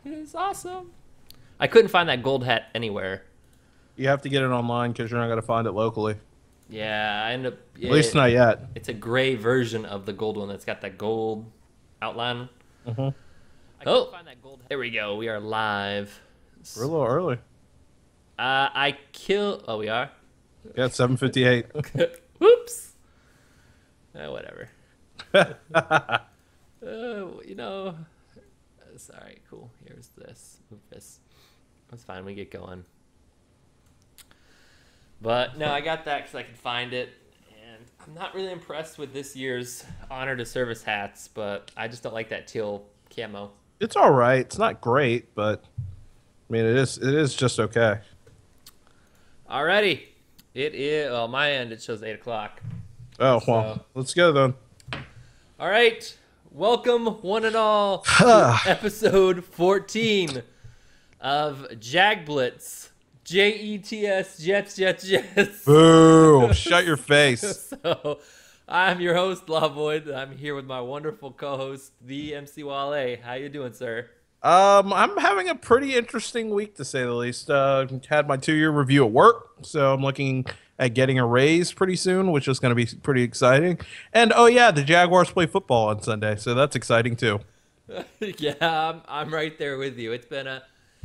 It's awesome. I couldn't find that gold hat anywhere. You have to get it online because you're not going to find it locally. Yeah, I end up. At least not yet. It's a gray version of the gold one that's got that gold outline. Mm-hmm. Oh, there we go. We are live. We're a little early. I kill. Oh, we are. Yeah, it's 7:58. Whoops. Whatever. You know. Sorry. Cool. Here's this. Move this. That's fine. We get going. But no, I got that because I could find it, and I'm not really impressed with this year's honor to service hats, but I just don't like that teal camo. It's all right. It's not great, but I mean, it is just okay. Alrighty, it is. Well, my end it shows 8 o'clock. Oh well, let's go then. All right, welcome one and all to episode 14 of JagBlitz. Jets, Jets. Boo! Shut your face. So, I'm your host, Lavoid. I'm here with my wonderful co-host, the MC Wale. How you doing, sir? I'm having a pretty interesting week, to say the least. Had my 2-year review at work, so I'm looking at getting a raise pretty soon, which is going to be pretty exciting. And, oh yeah, the Jaguars play football on Sunday, so that's exciting too. Yeah, I'm right there with you. It's been a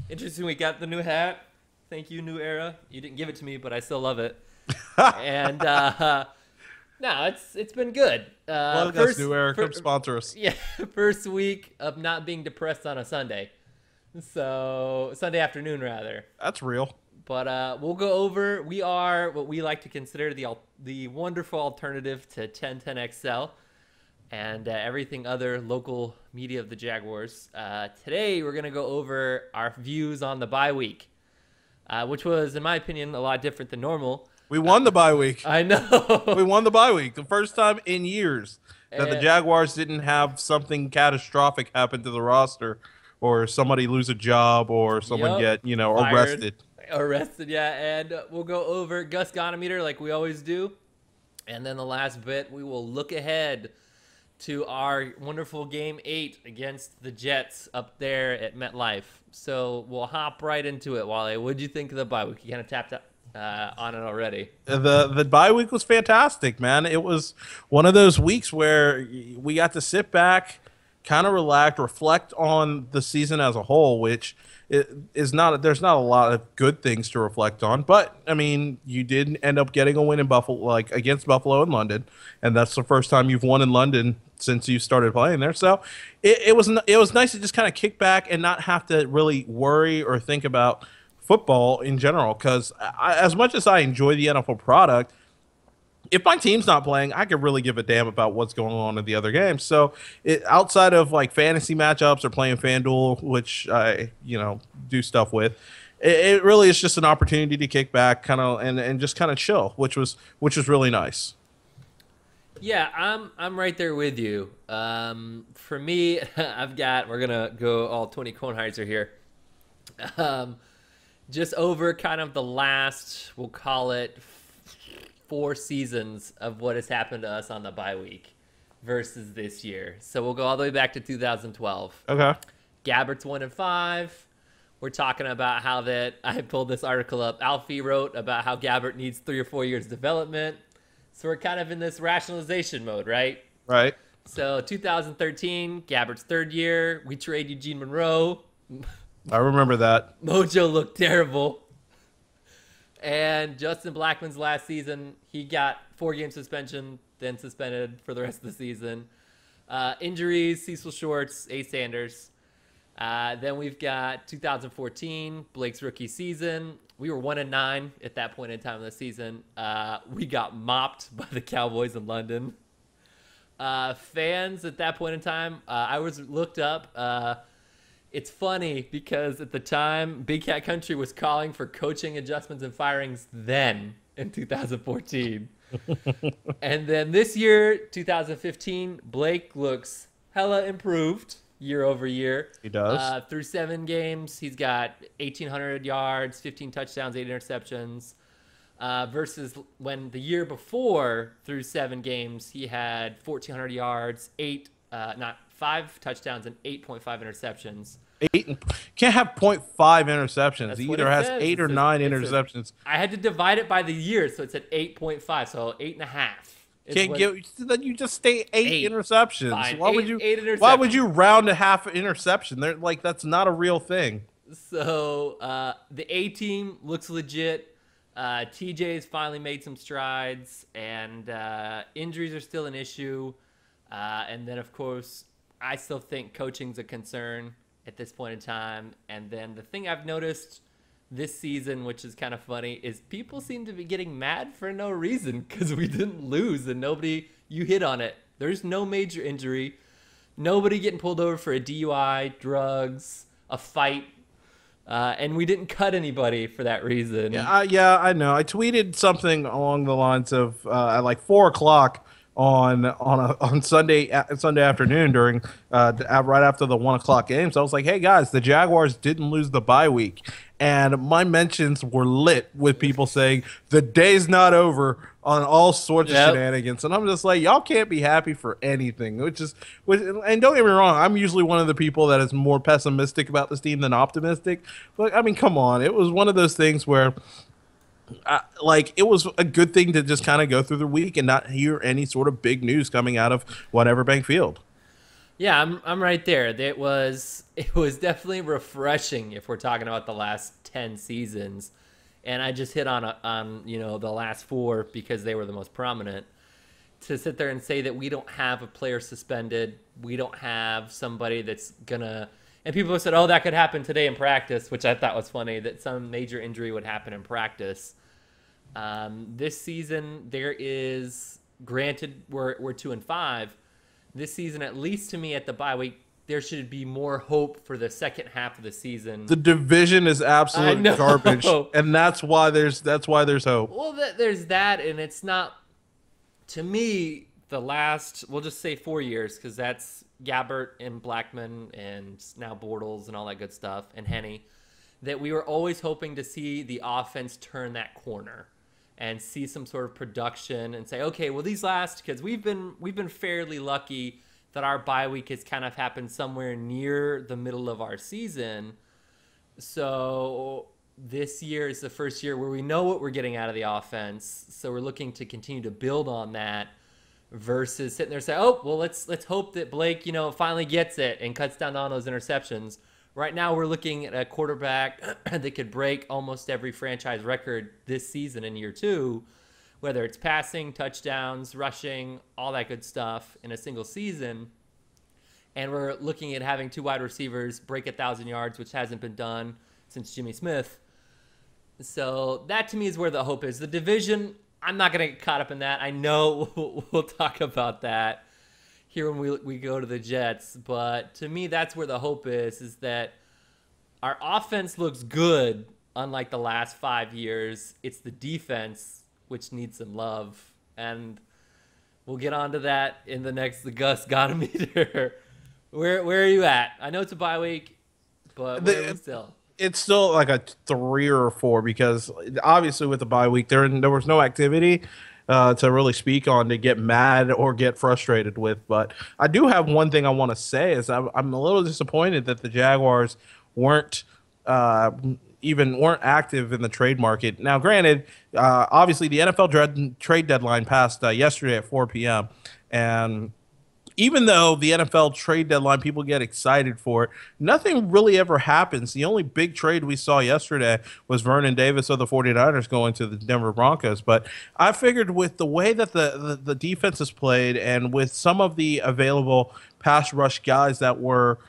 interesting week. Got the new hat. Thank you, New Era. You didn't give it to me, but I still love it. And no, it's been good. Well, that's New Era. Come sponsor us. Yeah, first week of not being depressed on a Sunday. So Sunday afternoon, rather. That's real. But we'll go over. We are what we like to consider the wonderful alternative to 1010XL and everything other local media of the Jaguars. Today, we're going to go over our views on the bye week. Which was, in my opinion, a lot different than normal. We won the bye week. I know. We won the bye week. The first time in years that the Jaguars didn't have something catastrophic happen to the roster or somebody lose a job or someone get, fired. arrested. Arrested, yeah. And we'll go over Gus Gonometer like we always do. And then the last bit, we will look ahead to our wonderful Game 8 against the Jets up there at MetLife. So we'll hop right into it, Wale. What did you think of the bye week? You kind of tapped on it already. The bye week was fantastic, man. It was one of those weeks where we got to sit back, kind of relax, reflect on the season as a whole, which there's not a lot of good things to reflect on. But I mean, you did end up getting a win in Buffalo, like against Buffalo in London, and that's the first time you've won in London since you started playing there. So it was nice to just kind of kick back and not have to really worry or think about football in general. Because as much as I enjoy the NFL product, if my team's not playing, I could really give a damn about what's going on in the other games. So outside of like fantasy matchups or playing FanDuel, which I do stuff with, it really is just an opportunity to kick back, kind of and just kind of chill, which was really nice. Yeah, I'm right there with you. For me, we're gonna go all Tony Kornheiser here. Just over kind of the last, we'll call it 4 seasons of what has happened to us on the bye week versus this year. So we'll go all the way back to 2012. Okay. Gabbert's 1-5. We're talking about how that I pulled this article up. Alfie wrote about how Gabbert needs 3 or 4 years development. So we're kind of in this rationalization mode, right? Right. So 2013, Gabbert's 3rd year. We trade Eugene Monroe. I remember that. Mojo looked terrible. And Justin Blackman's last season, he got 4-game suspension, then suspended for the rest of the season. Injuries, Cecil Shorts, A. Sanders. Then we've got 2014, Blake's rookie season. We were 1-9 at that point in time of the season. We got mopped by the Cowboys in London. Fans at that point in time, I was looked up. It's funny because at the time, Big Cat Country was calling for coaching adjustments and firings then in 2014. And then this year, 2015, Blake looks hella improved year over year. He does. Through 7 games, he's got 1,800 yards, 15 touchdowns, 8 interceptions. Versus when the year before, through 7 games, he had 1,400 yards, 5 touchdowns, and 8.5 interceptions. Can't have .5 interceptions. That's He what either it has says. 8 or 9 interceptions. I had to divide it by the year, so it said 8.5, so 8.5. Can't give. Then you just stay eight interceptions. Fine. Why Eight, would you? eight interceptions. Why would you round a half interception? They're like that's not a real thing. So the A team looks legit. TJ's finally made some strides, and injuries are still an issue. And then, of course, I still think coaching's a concern at this point in time. And then the thing I've noticed this season, which is kind of funny, is people seem to be getting mad for no reason because we didn't lose, and you hit on it. There's no major injury. Nobody getting pulled over for a DUI, drugs, a fight. And we didn't cut anybody for that reason. Yeah, I know. I tweeted something along the lines of at like 4 o'clock on Sunday afternoon during right after the 1 o'clock games. I was like, hey guys, the Jaguars didn't lose the bye week, and my mentions were lit with people saying the day's not over on all sorts of shenanigans, and I'm just like, y'all can't be happy for anything. And don't get me wrong, I'm usually one of the people that is more pessimistic about this team than optimistic, but I mean, come on, it was one of those things where. It was a good thing to just kind of go through the week and not hear any sort of big news coming out of whatever Bank Field. Yeah, I'm right there. It was definitely refreshing if we're talking about the last 10 seasons, and I just hit on the last 4 because they were the most prominent. To sit there and say that we don't have a player suspended, we don't have somebody that's gonna. And people have said, oh, that could happen today in practice, which I thought was funny, that some major injury would happen in practice. This season, there is, granted, we're 2-5. This season, at least to me at the bye week, there should be more hope for the second half of the season. The division is absolute garbage, and that's why there's hope. Well, there's that, and it's not, to me, the last, we'll just say 4 years, because that's Gabbert and Blackman and now Bortles and all that good stuff, and Henne, that we were always hoping to see the offense turn that corner and see some sort of production and say, okay, well, these last, because we've been fairly lucky that our bye week has kind of happened somewhere near the middle of our season. So this year is the first year where we know what we're getting out of the offense. So we're looking to continue to build on that versus sitting there and say, oh, well, let's hope that Blake, finally gets it and cuts down on those interceptions. Right now, we're looking at a quarterback that could break almost every franchise record this season in year 2, whether it's passing, touchdowns, rushing, all that good stuff in a single season. And we're looking at having 2 wide receivers break 1,000 yards, which hasn't been done since Jimmy Smith. So that to me is where the hope is. The division, I'm not going to get caught up in that. I know we'll talk about that here when we go to the Jets, but to me that's where the hope is that our offense looks good, unlike the last 5 years. It's the defense which needs some love, and we'll get onto that in the next Gus Gotometer. Where are you at? I know it's a bye week, but where are we still? It's still like a 3 or 4 because obviously with the bye week there was no activity to really speak on to get mad or get frustrated with. But I do have one thing I want to say is I'm a little disappointed that the Jaguars weren't active in the trade market. Now, granted, obviously the NFL trade deadline passed yesterday at 4 p.m. and even though the NFL trade deadline, people get excited for it, nothing really ever happens. The only big trade we saw yesterday was Vernon Davis of the 49ers going to the Denver Broncos. But I figured with the way that the defense is played and with some of the available pass rush guys that were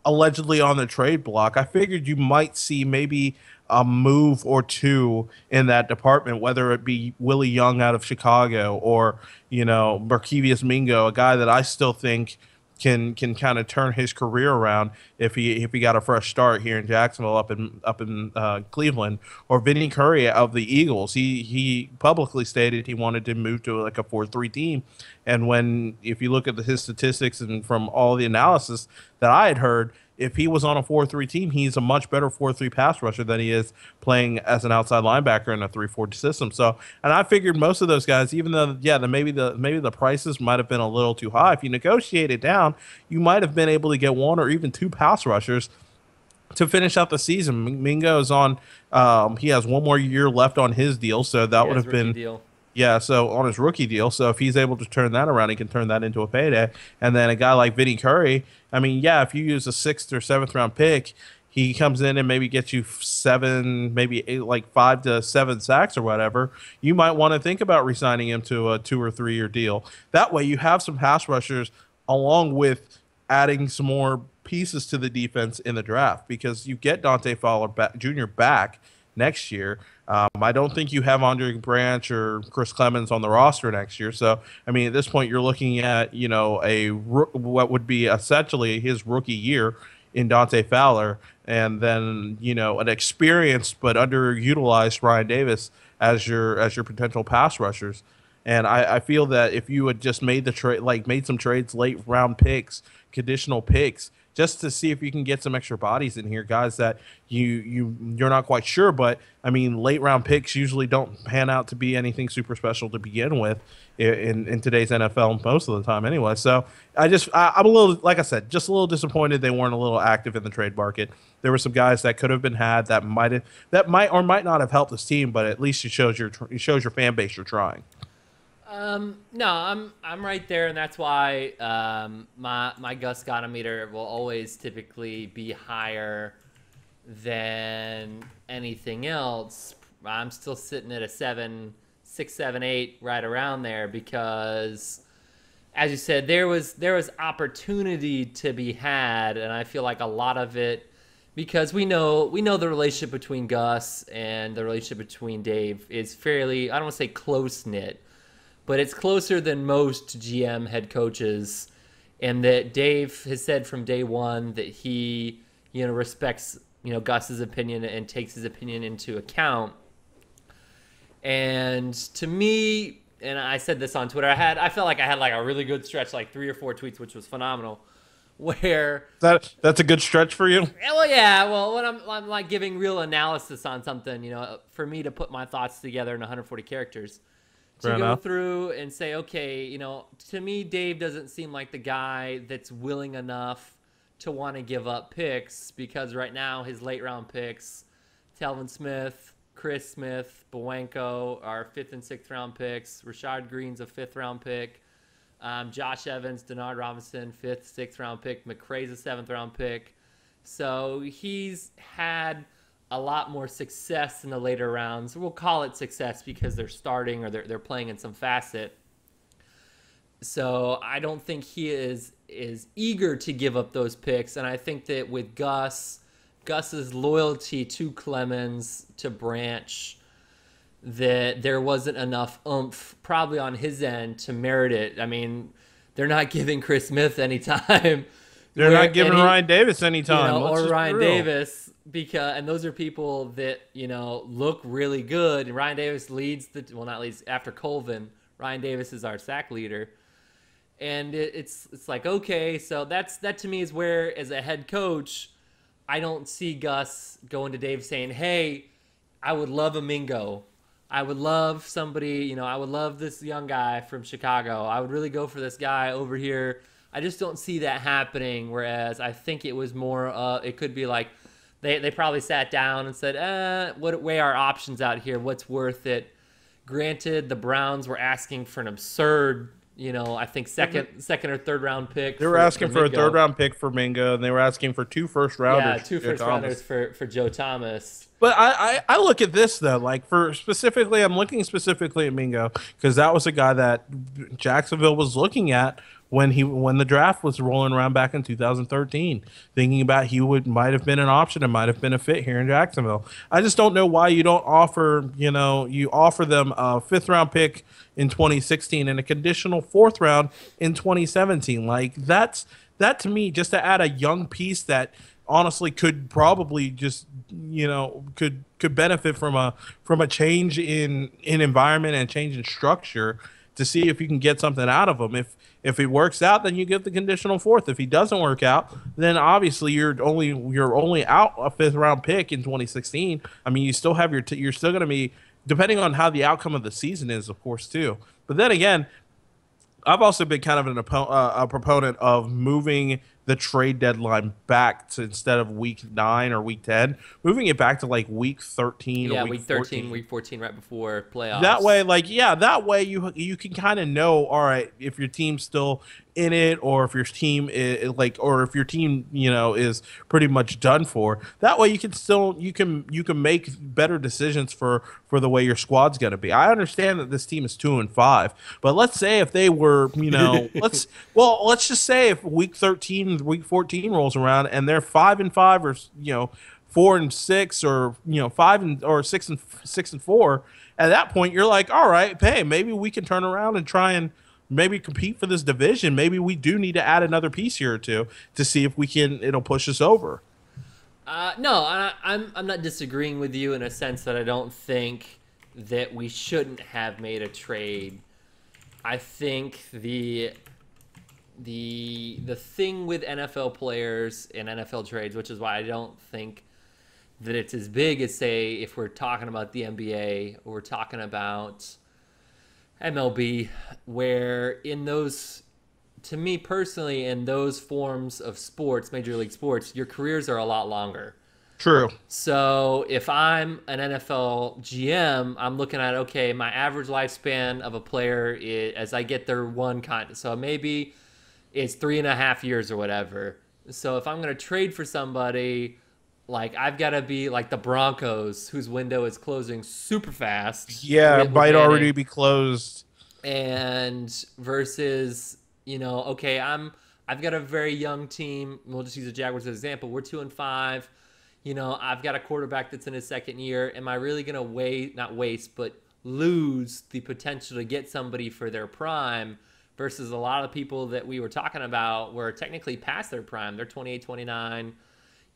allegedly on the trade block, I figured you might see maybe a move or 2 in that department, whether it be Willie Young out of Chicago or, Markevius Mingo, a guy that I still think can kind of turn his career around if he got a fresh start here in Jacksonville up in Cleveland, or Vinny Curry of the Eagles. He publicly stated he wanted to move to like a 4-3 team, and if you look at his statistics and from all the analysis that I had heard, if he was on a 4-3 team, he's a much better 4-3 pass rusher than he is playing as an outside linebacker in a 3-4 system. So, and I figured most of those guys, even though, maybe the prices might have been a little too high, if you negotiate it down, you might have been able to get 1 or even 2 pass rushers to finish out the season. Mingo is on. He has one more year left on his deal, so that would have been deal. yeah. So on his rookie deal, so if he's able to turn that around, he can turn that into a payday. And then a guy like Vinny Curry, I mean, yeah, if you use a 6th or 7th round pick, he comes in and maybe gets you 7, maybe 8, like 5 to 7 sacks or whatever. You might want to think about re-signing him to a 2 or 3 year deal. That way, you have some pass rushers along with adding some more pieces to the defense in the draft, because you get Dante Fowler Jr. back next year. I don't think you have Andre Branch or Chris Clemens on the roster next year. So, I mean, at this point, you're looking at, what would be essentially his rookie year in Dante Fowler, and then, an experienced but underutilized Ryan Davis as your potential pass rushers. And I feel that if you had just made the trade, like made some trades, late round picks, conditional picks, just to see if you can get some extra bodies in here, guys that you're not quite sure. But I mean, late round picks usually don't pan out to be anything super special to begin with in today's NFL most of the time anyway. So I'm a little, like I said, just a little disappointed they weren't a little active in the trade market. There were some guys that could have been had that might or might not have helped this team, but at least it shows your fan base you're trying. No, I'm right there, and that's why my Gus Gottmeter will always typically be higher than anything else. I'm still sitting at a 6, 7, 8, right around there, because, as you said, there was opportunity to be had, and I feel like a lot of it, because we know the relationship between Gus and the relationship between Dave is fairly, I don't want to say close knit, but it's closer than most GM head coaches, and that Dave has said from day one that he, respects, Gus's opinion and takes his opinion into account. And to me, and I said this on Twitter, I felt like I had like a really good stretch, like 3 or 4 tweets, which was phenomenal, where that's a good stretch for you. Well, yeah. Well, when I'm like giving real analysis on something, for me to put my thoughts together in 140 characters. To go through and say, okay, to me, Dave doesn't seem like the guy that's willing enough to want to give up picks, because right now his late round picks, Telvin Smith, Chris Smith, Bowenko are 5th and 6th round picks. Rashad Green's a 5th round pick. Josh Evans, Denard Robinson, 5th, 6th round pick. McCray's a 7th round pick. So he's had a lot more success in the later rounds. We'll call it success because they're starting or they're playing in some facet. So I don't think he is eager to give up those picks. And I think that with Gus's loyalty to Clemens, to Branch, that there wasn't enough oomph probably on his end to merit it. I mean, they're not giving Chris Smith any time. They're not giving Ryan Davis any time. Or Ryan Davis. And those are people that, look really good. And Ryan Davis not leads after Colvin. Ryan Davis is our sack leader. And it's like, okay, so that to me is where, as a head coach, I don't see Gus going to Dave saying, hey, I would love a Mingo. I would love somebody, I would love this young guy from Chicago. I would really go for this guy over here. I just don't see that happening. Whereas I think it was more, it could be like, They probably sat down and said, what weigh our options out here? What's worth it? Granted, the Browns were asking for an absurd, I think second or third round pick. They were asking for a third round pick for Mingo, and they were asking for 2 first rounders. Yeah, 2 first rounders for Joe Thomas. But I look at this though, like I'm looking specifically at Mingo, because that was a guy that Jacksonville was looking at when the draft was rolling around back in 2013, thinking about might have been an option and might have been a fit here in Jacksonville. I just don't know why you don't offer, you offer them a 5th round pick in 2016 and a conditional 4th round in 2017. Like that to me, just to add a young piece that honestly could probably just, could benefit from a change in environment and change in structure, to see if you can get something out of him. If it works out, then you get the conditional 4th. If he doesn't work out, then obviously you're only out a 5th round pick in 2016. I mean, you still have you're still going to be, depending on how the outcome of the season is, of course, too. But then again, I've also been kind of a proponent of moving the trade deadline back to, instead of week 9 or week 10, moving it back to like week 13 or Yeah, week week 13, 14. week 14, right before That way, playoffs. like, yeah, that way you can kind of know, all right, if your team's still in it, or if your team is like, or if your team, is pretty much done for. That way, you can make better decisions for the way your squad's going to be. I understand that this team is 2-5, but let's say if they were, let's just say if week 13, week 14 rolls around and they're 5-5, or 4-6, or 6-4. At that point, you're like, all right, hey, maybe we can turn around and try and maybe compete for this division. Maybe we do need to add another piece here or two to see if we can. It'll push us over. No, I'm not disagreeing with you in a sense that I don't think that we shouldn't have made a trade. I think the thing with NFL players and NFL trades, which is why I don't think that it's as big as, say, if we're talking about the NBA or we're talking about MLB, where in those, to me personally, in those forms of sports, Major League Sports, your careers are a lot longer. True. So if I'm an NFL GM, I'm looking at, okay, my average lifespan of a player is, as I get their one kind, so maybe it's 3.5 years or whatever. So if I'm going to trade for somebody, like, I've got to be like the Broncos, whose window is closing super fast. Yeah, it with might Manning. already be closed. And versus, okay, I've got a very young team. We'll just use the Jaguars as an example. We're 2-5. I've got a quarterback that's in his second year. Am I really going to not waste, but lose the potential to get somebody for their prime versus a lot of people that we were talking about were technically past their prime. They're 28, 29.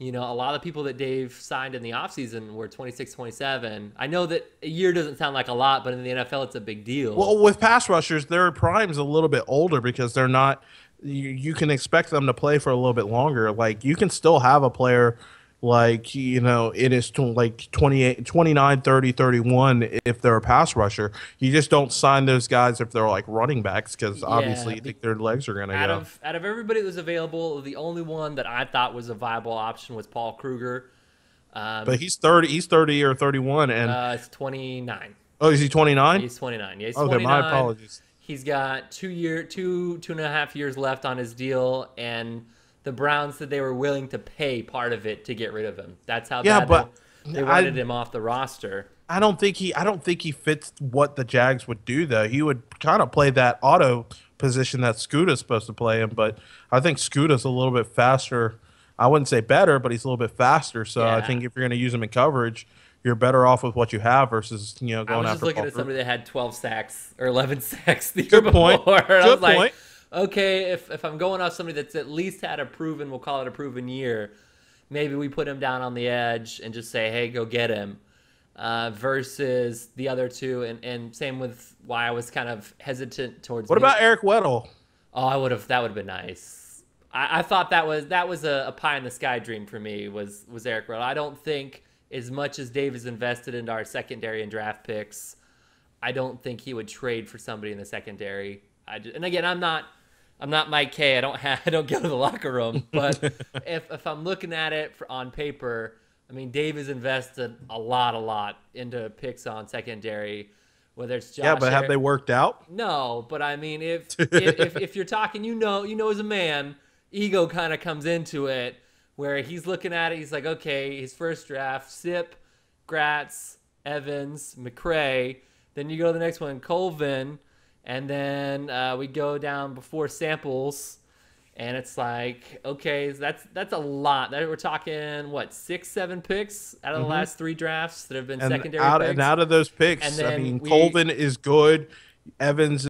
A lot of the people that Dave signed in the offseason were 26, 27. I know that a year doesn't sound like a lot, but in the NFL, it's a big deal. Well, with pass rushers, their prime's a little bit older because they're not. You can expect them to play for a little bit longer. Like, you can still have a player like, it is like 28, 29, 30, 31 if they're a pass rusher. You just don't sign those guys if they're like running backs, because obviously you think their legs are going to go. Out of everybody that was available, the only one that I thought was a viable option was Paul Kruger. But he's 30. He's 30 or 31, and it's 29. Oh, is he 29? He's 29. Yeah, he's okay, 29. my apologies. He's got 2.5 years left on his deal, and the Browns said they were willing to pay part of it to get rid of him. That's how bad they wanted him off the roster. I don't think he fits what the Jags would do, though. He would kind of play that auto position that Scoota's supposed to play him, but I think Scoota's a little bit faster. I wouldn't say better, but he's a little bit faster. So I think if you're going to use him in coverage, you're better off with what you have versus going after. I was just looking at somebody that had 12 sacks or 11 sacks the year Good before. point. Good point. Okay, if I'm going off somebody that's at least had a proven, we'll call it a proven year, maybe we put him down on the edge and just say, hey, go get him. Versus the other two, and same with why I was kind of hesitant towards. What about Eric Weddle? Oh, that would have been nice. I thought that was a pie in the sky dream for me. Was Eric Weddle? I don't think, as much as Dave has invested into our secondary and draft picks, I don't think he would trade for somebody in the secondary. And again, I'm not Mike K. I don't go to the locker room. But if I'm looking at it on paper, I mean, Dave has invested a lot into picks on secondary, whether it's Josh. Yeah, but have they worked out? No, but I mean, if you're talking, as a man, ego kind of comes into it, where he's looking at it, he's like, okay, his first draft, Sip, Gratz, Evans, McCray. Then you go to the next one, Colvin. And then we go down before Samples, and it's like, okay, that's a lot. We're talking, what, 6-7 picks out of the last 3 drafts that have been secondary picks? And out of those picks, I mean, Colvin is good. Evans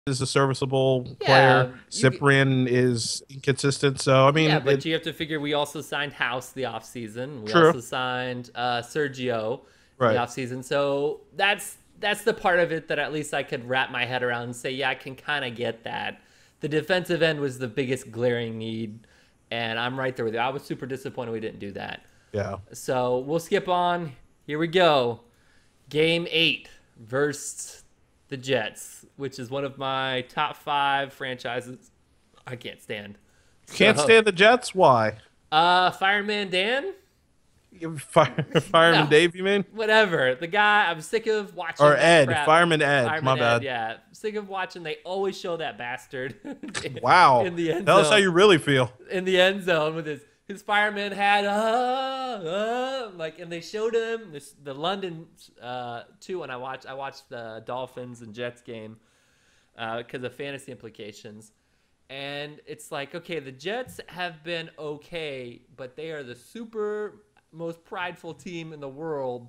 is a serviceable player. Cyprian is inconsistent. So, I mean... Yeah, but you have to figure we also signed House the offseason. We True. also signed Sergio the offseason. So that's the part of it that at least I could wrap my head around and say, yeah, I can kind of get that. The defensive end was the biggest glaring need, and I'm right there with you. I was super disappointed we didn't do that. Yeah. So we'll skip on. Here we go. Game 8 versus the Jets, which is one of my top 5 franchises I can't stand. Can't stand the Jets? Why? Fireman Dan? Fireman No, Dave, you mean? whatever. The guy, I'm sick of watching Or that Ed, crap. Fireman Ed. My Fireman Ed, bad. yeah. Sick of watching. They always show that bastard Wow. in the end Tell us how zone. you really feel. In the end zone with his fireman hat, like, and they showed him the London too. When I watched the Dolphins and Jets game because of fantasy implications. And it's like, okay, the Jets have been okay, but they are the super most prideful team in the world.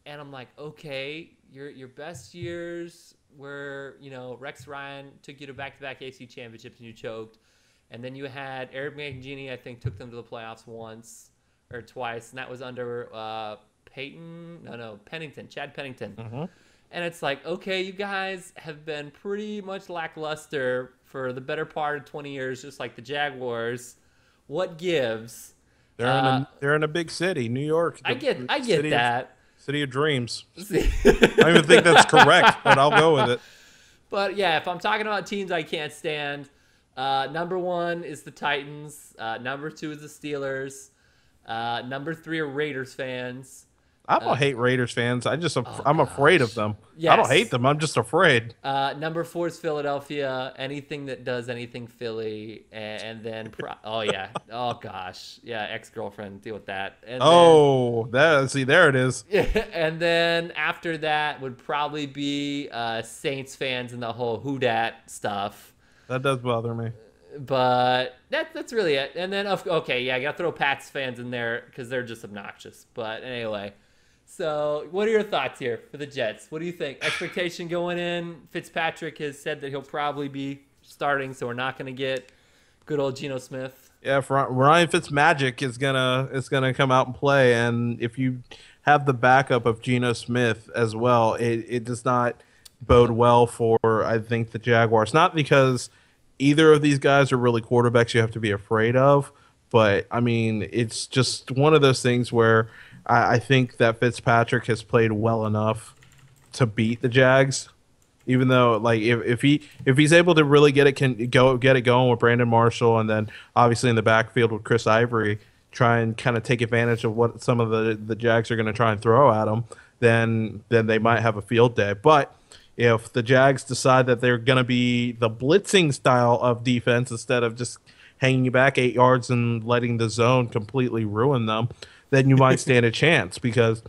And I'm like, okay, your best years were, Rex Ryan took you to back-to-back AC championships and you choked. And then you had Eric Mangini, I think, took them to the playoffs once or twice, and that was under Pennington, Chad Pennington. Mm-hmm. And it's like, okay, you guys have been pretty much lackluster for the better part of 20 years, just like the Jaguars. What gives? They're in a big city, New York. I get that. City of dreams. I don't even think that's correct, but I'll go with it. But yeah, if I'm talking about teams I can't stand, number 1 is the Titans. Number 2 is the Steelers. Number 3 are Raiders fans. I don't hate Raiders fans. I'm afraid of them. Yes. I don't hate them. I'm just afraid. Number 4 is Philadelphia. Anything that does anything Philly, and then ex-girlfriend, deal with that. And there it is. and then after that would probably be Saints fans and the whole who dat stuff. That does bother me. But that's really it. And then I gotta throw Pats fans in there because they're just obnoxious. But anyway. So, what are your thoughts here for the Jets? What do you think? Expectation going in? Fitzpatrick has said that he'll probably be starting, so we're not going to get good old Geno Smith. Yeah, Ryan Fitzmagic is gonna come out and play, and if you have the backup of Geno Smith as well, it does not bode well for, I think, the Jaguars. Not because either of these guys are really quarterbacks you have to be afraid of, but I mean, it's just one of those things where I think that Fitzpatrick has played well enough to beat the Jags, even though like if he's able to really get it going with Brandon Marshall, and then obviously in the backfield with Chris Ivory, try and kind of take advantage of what some of the Jags are going to try and throw at him, then they might have a field day. But if the Jags decide that they're going to be the blitzing style of defense instead of just hanging you back 8 yards and letting the zone completely ruin them, then you might stand a chance, because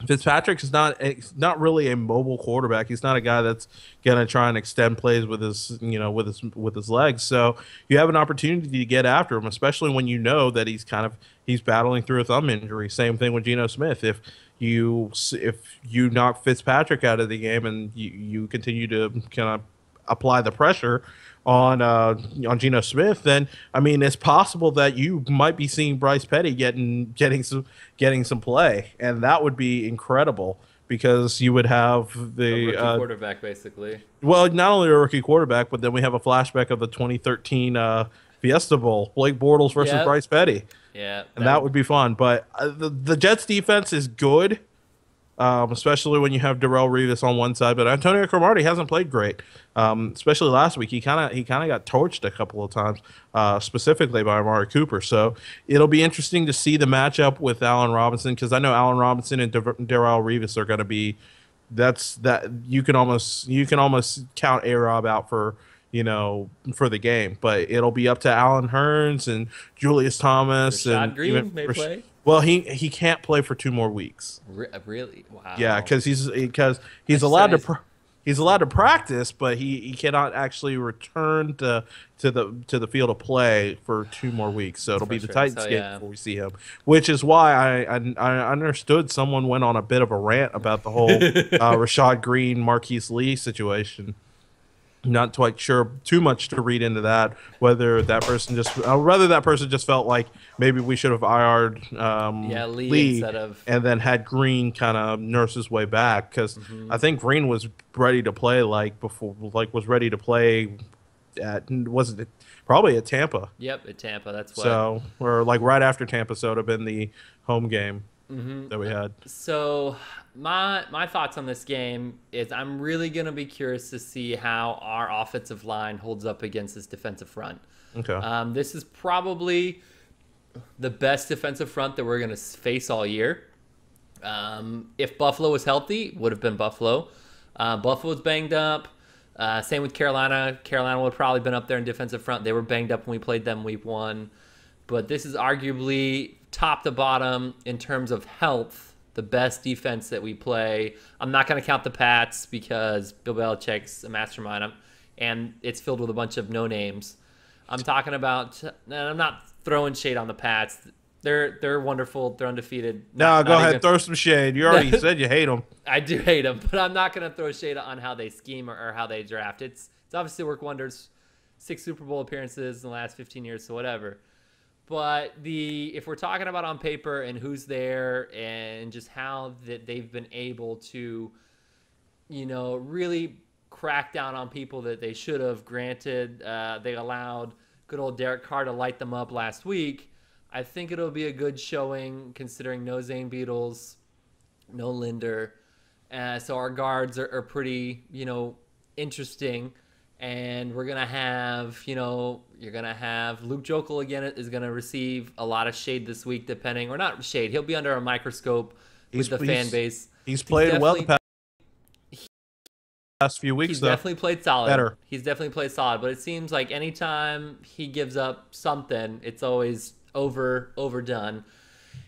Fitzpatrick is not really a mobile quarterback. He's not a guy that's gonna try and extend plays with his legs. So you have an opportunity to get after him, especially when you know that he's battling through a thumb injury. Same thing with Geno Smith. If you knock Fitzpatrick out of the game and you continue to kind of apply the pressure on Geno Smith, then I mean it's possible that you might be seeing Bryce Petty getting some play, and that would be incredible, because you would have the rookie quarterback basically. Well, not only a rookie quarterback, but then we have a flashback of the 2013 Fiesta Bowl, Blake Bortles versus Bryce Petty. Yeah, and that would be fun. But the Jets defense is good. Especially when you have Darrelle Revis on one side, but Antonio Cromartie hasn't played great. Especially last week, he kind of got torched a couple of times, specifically by Amari Cooper. So it'll be interesting to see the matchup with Allen Robinson, because I know Allen Robinson and Darrelle Revis are going to be. You can almost count A-Rob out for the game, but it'll be up to Allen Hurns and Julius Thomas and Green may play. Well, he can't play for 2 more weeks. Really? Wow. Yeah, because he's allowed to practice, but he cannot actually return to the field of play for 2 more weeks. So it'll be the Titans game before we see him, which is why I understood someone went on a bit of a rant about the whole Rashad Green, Marquise Lee situation. Not quite sure too much to read into that. Whether that person just felt like maybe we should have IR'd Lee instead of, and then had Green kind of nurse his way back, because I think Green was ready to play probably at Tampa. Yep, at Tampa. That's why. So or right after Tampa, so it would have been the home game. that we had. So my thoughts on this game is I'm really going to be curious to see how our offensive line holds up against this defensive front. Okay. This is probably the best defensive front that we're going to face all year. If Buffalo was healthy, would have been Buffalo. Buffalo's banged up. Same with Carolina. Carolina would have probably been up there in defensive front. They were banged up when we played them week 1. But this is arguably top to bottom in terms of health, the best defense that we play. I'm not going to count the Pats because Bill Belichick's a mastermind, and it's filled with a bunch of no-names. I'm talking about, and I'm not throwing shade on the Pats. They're wonderful. They're undefeated. No, go ahead, throw some shade. You already said you hate them. I do hate them, but I'm not going to throw shade on how they scheme or how they draft. It's obviously worked wonders. 6 Super Bowl appearances in the last 15 years, so whatever. But if we're talking about on paper and who's there and just how that they've been able to, really crack down on people that they should have. Granted, they allowed good old Derek Carr to light them up last week. I think it'll be a good showing considering no Zane Beatles, no Linder. So our guards are pretty, interesting. And we're going to have, you're going to have Luke Jokel again is going to receive a lot of shade this week, depending, or not shade. He'll be under a microscope with the fan base. He's played well the past few weeks, He's definitely played solid. Better. He's definitely played solid, but it seems like anytime he gives up something, it's always overdone.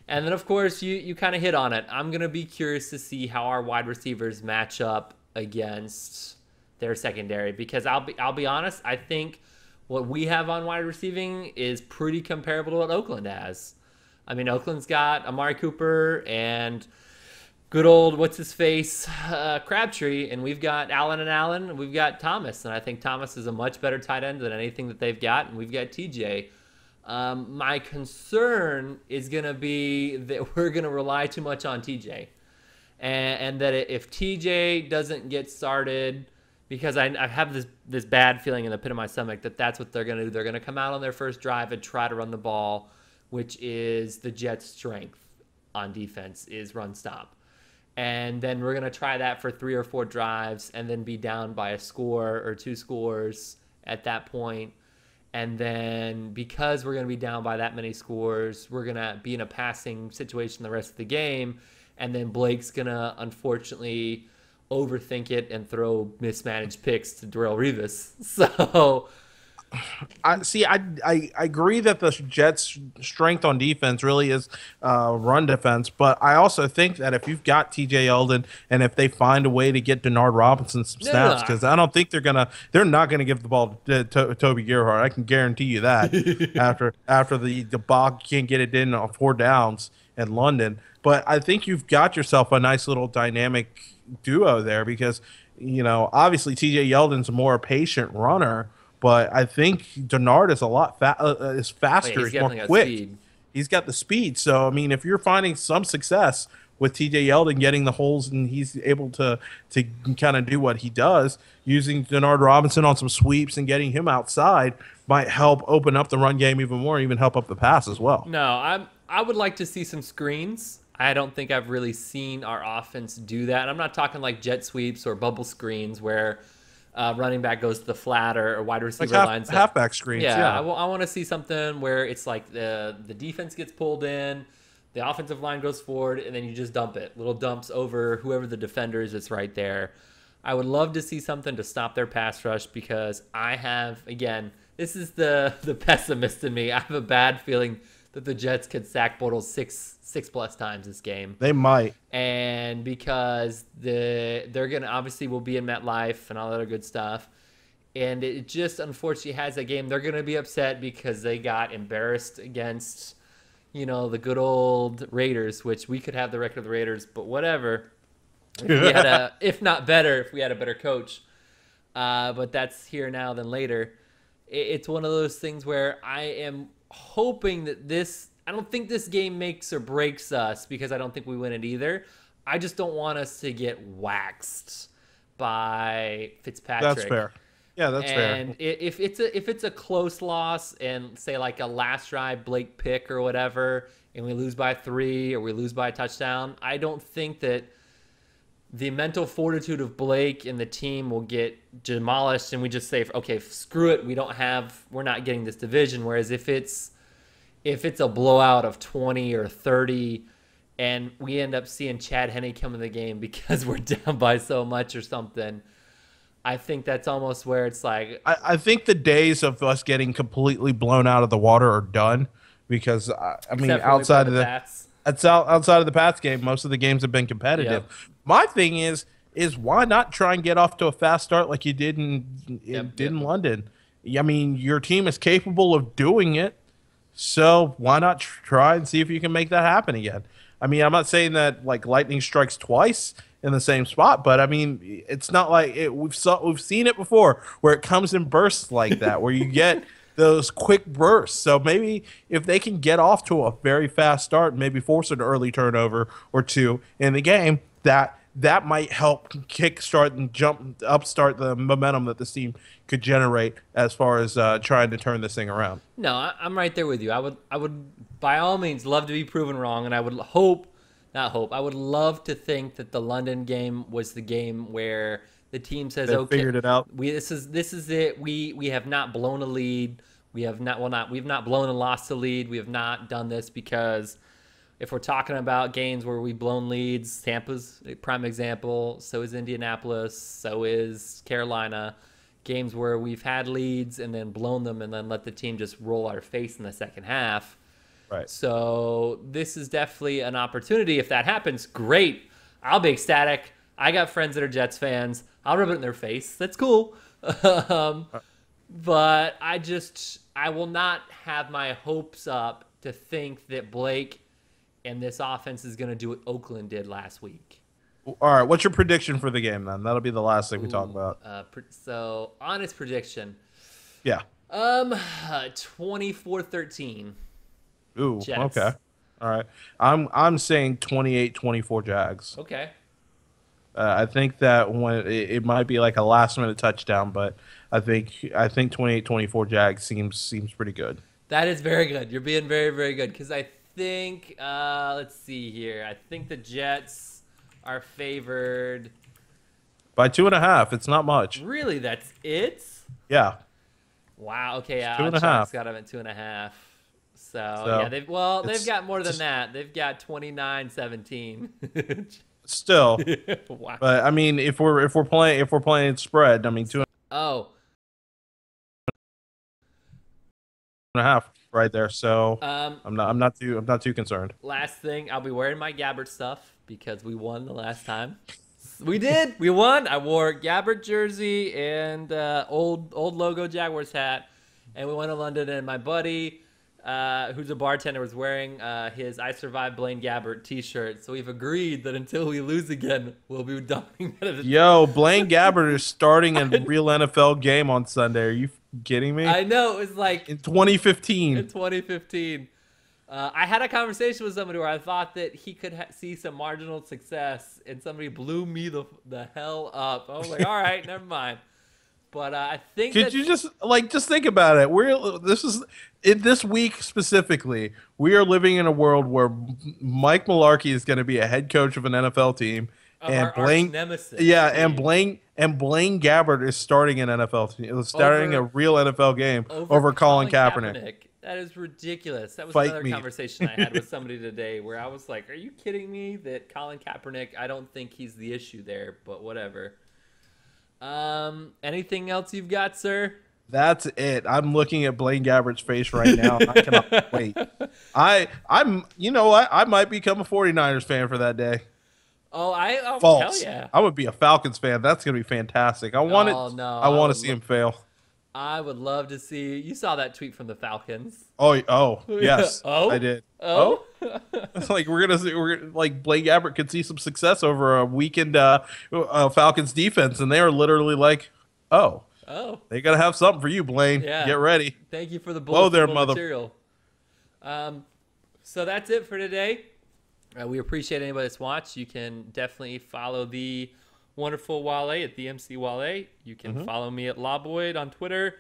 And then, of course, you kind of hit on it. I'm going to be curious to see how our wide receivers match up against their secondary, because I'll be honest, I think what we have on wide receiving is pretty comparable to what Oakland has. I mean, Oakland's got Amari Cooper and good old what's-his-face Crabtree, and we've got Allen and Allen, and we've got Thomas, and I think Thomas is a much better tight end than anything that they've got, and we've got TJ. My concern is going to be that we're going to rely too much on TJ, and that if TJ doesn't get started, because I have this bad feeling in the pit of my stomach that that's what they're going to do. They're going to come out on their first drive and try to run the ball, which is the Jets' strength on defense, is run stop. And then we're going to try that for 3 or 4 drives and then be down by a score or 2 scores at that point. And then because we're going to be down by that many scores, we're going to be in a passing situation the rest of the game. And then Blake's going to, unfortunately, overthink it and throw mismanaged picks to Darrelle Revis. So I agree that the Jets' strength on defense really is run defense, but I also think that if you've got TJ Yeldon and if they find a way to get Denard Robinson some snaps, because I don't think they're not gonna give the ball to Toby Gerhart. I can guarantee you that after the debacle, can't get it in on 4 downs in London. But I think you've got yourself a nice little dynamic duo there, because obviously TJ Yeldon's a more patient runner, but I think Denard is a lot is faster. He's more quick. Speed. He's got the speed. So I mean, if you're finding some success with TJ Yeldon getting the holes and he's able to kind of do what he does, using Denard Robinson on some sweeps and getting him outside might help open up the run game even more, even help up the pass as well. No, I would like to see some screens. I don't think I've really seen our offense do that. I'm not talking like jet sweeps or bubble screens where running back goes to the flat or wide receiver lines. Halfback screens, yeah. I want to see something where it's like the defense gets pulled in, the offensive line goes forward, and then you just dump it. Little dumps over whoever the defender is that's right there. I would love to see something to stop their pass rush, because I have, again, this is the pessimist in me. I have a bad feeling that the Jets could sack Bortles six plus times this game. They might. And because they're going to obviously will be in MetLife and all that other good stuff. And it just unfortunately has a game. They're going to be upset because they got embarrassed against, the good old Raiders, which we could have the record of the Raiders, but whatever. If we had if not better, if we had a better coach. But that's here now than later. It's one of those things where I am hoping that I don't think this game makes or breaks us, because I don't think we win it either. I just don't want us to get waxed by Fitzpatrick. That's fair. Yeah, that's fair. And if it's a close loss and say like a last drive Blake pick or whatever, and we lose by 3 or we luse by a touchdown, I don't think that the mental fortitude of Blake and the team will get demolished, and we just say, okay, screw it, we're not getting this division. Whereas if it's a blowout of 20 or 30, and we end up seeing Chad Henne come in the game because we're down by so much or something, I think that's almost where it's like... I think the days of us getting completely blown out of the water are done because, I mean, outside of outside of the Pats game, most of the games have been competitive. Yep. My thing is why not try and get off to a fast start like you did in London? I mean, your team is capable of doing it, so why not try and see if you can make that happen again? I mean, I'm not saying that like lightning strikes twice in the same spot, but I mean, it's not like we've seen it before where it comes in bursts like that, where you get those quick bursts. So maybe if they can get off to a very fast start and maybe force an early turnover or two in the game, that might help kickstart and upstart the momentum that this team could generate as far as trying to turn this thing around. No, I'm right there with you. I would by all means love to be proven wrong, and I would I would love to think that the London game was the game where the team says, they okay, figured it out. This is it. We have not blown a lead. We've not blown and lost a lead. We have not done this because if we're talking about games where we've blown leads, Tampa's a prime example. So is Indianapolis. So is Carolina. Games where we've had leads and then blown them and then let the team just roll our face in the second half. Right. So this is definitely an opportunity. If that happens, great. I'll be ecstatic. I got friends that are Jets fans. I'll rub it in their face. That's cool. But I will not have my hopes up to think that Blake and this offense is going to do what Oakland did last week. All right, what's your prediction for the game then? That'll be the last thing we talk about. So, honest prediction. Yeah. 24-13. Ooh, Jets. Okay. All right. I'm saying 28-24 Jags. Okay. I think that when it might be like a last-minute touchdown, but I think 28-24 Jags seems pretty good. That is very good. You're being very, very good because I think let's see here. I think the Jets are favored by 2.5. It's not much. Really, that's it? Yeah. Wow. Okay. Yeah. 2.5. Got them at 2.5. So yeah, they've got more than that. They've got 29-17. Still. Wow. But I mean, if we're playing spread, I mean 2.5 right there. So I'm not too concerned. Last thing, I'll be wearing my Gabbert stuff because we won the last time. We did. We won. I wore Gabbert jersey and old logo Jaguars hat, and we went to London. And my buddy, who's a bartender, was wearing his "I Survived Blaine Gabbert" T-shirt. So we've agreed that until we lose again, we'll be dumping that. Yo, Blaine Gabbert is starting a real NFL game on Sunday. Are you kidding me? I know. It was like in 2015. In 2015. I had a conversation with somebody where I thought that he could see some marginal success, and somebody blew me the hell up. I was like, all right, never mind. But I think you just think about it. This week specifically, we are living in a world where Mike Mularkey is going to be a head coach of an NFL team, and Blaine nemesis. Yeah, and Blaine Gabbert is starting an NFL team. Starting a real NFL game over Colin Kaepernick. That is ridiculous. That was another conversation I had with somebody today where I was like, are you kidding me that Colin Kaepernick, I don't think he's the issue there, but whatever. Anything else you've got, sir? That's it. I'm looking at Blaine Gabbert's face right now. I cannot wait. I'm you know what? I might become a 49ers fan for that day. Oh, False. Hell yeah. I would be a Falcons fan. That's going to be fantastic. I want to see him fail. I would love to see. You saw that tweet from the Falcons. Oh, yes. I did. Oh. It's like we're like Blaine Gabbert could see some success over a weakened Falcons defense, and they are literally like, oh, they gotta have something for you, Blaine. Yeah. Get ready. Thank you for the material. So that's it for today. We appreciate anybody that's watched. You can definitely follow the wonderful Wale at the MC Wale. You can follow me at Lawboyd on Twitter.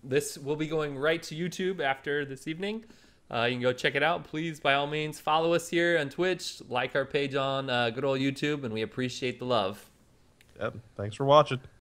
This will be going right to YouTube after this evening. You can go check it out. Please, by all means, follow us here on Twitch, like our page on good old YouTube, and we appreciate the love. Yep. Thanks for watching.